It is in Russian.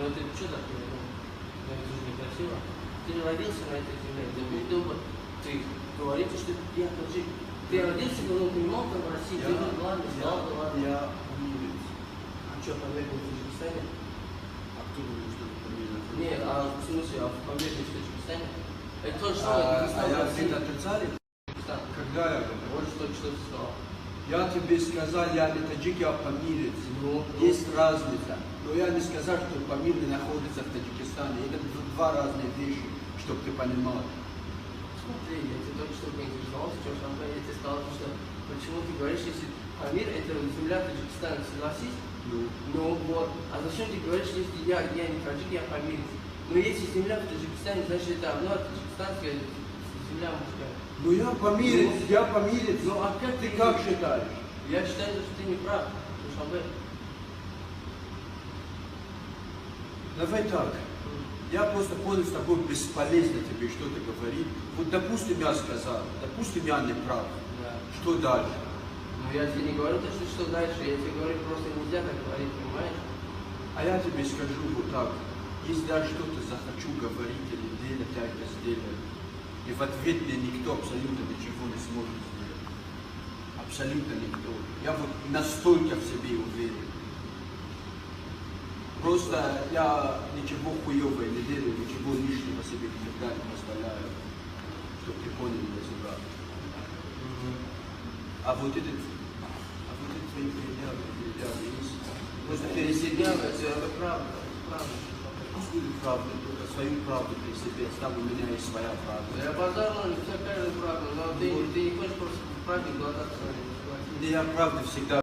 Ну это что такое? Ну это же некрасиво. Ты же родился на этой земле. Да будь добр, ты говорите, что я таджик. Ты родился, но понимал там в России, ты был главный, слава главный. Я помирец. А что, померил в Таджикистане? А кто говорит, что это помирец? Нет, а в смысле, а померил в Таджикистане? Это то же самое, А я где-то отрицали? Таджикистан. Когда я говорю? Вот что ты сказал. Я тебе сказал, я не таджик, я помирец. Ну, Есть разница. Но я не сказал, что Памир находится в Таджикистане. Это два разные вещи, чтобы ты понимал. Смотри, я тебе только что поинтересовался, что я тебе сказал, что почему ты говоришь, если Памир это земля Таджикистана, согласись? Ну вот. А зачем ты говоришь, если я не таджик, я памирец? Но если земля в Таджикистане, значит это одна таджикистанская земля мужская. Ну я помирец, я помирец. Ну а как Ты как считаешь? Я считаю, что ты не прав, Душанбе. Давай так. Я просто понял, с тобой бесполезно тебе что-то говорить. Вот допустим, я сказал, допустим, я не прав. Да. Что дальше? Ну я тебе не говорю, что дальше, я тебе говорю, просто нельзя так говорить, понимаешь? А я тебе скажу вот так. Если я что-то захочу говорить или делать, я это сделаю. И в ответ мне никто абсолютно ничего не сможет сделать. Абсолютно никто. Я вот настолько в себе уверен. Просто я ничего хуевого не делаю, ничего лишнего себе никогда не позволяю. Чтобы ты понял меня сюда. А вот это твои пределы есть. Просто пересидел, Это правда, правда. пусть будет правда, только свою правду при себе, там у меня есть своя правда. Я базар, ну, вся каждая правда, но ты не хочешь просто в правде глотаться. Да я правда всегда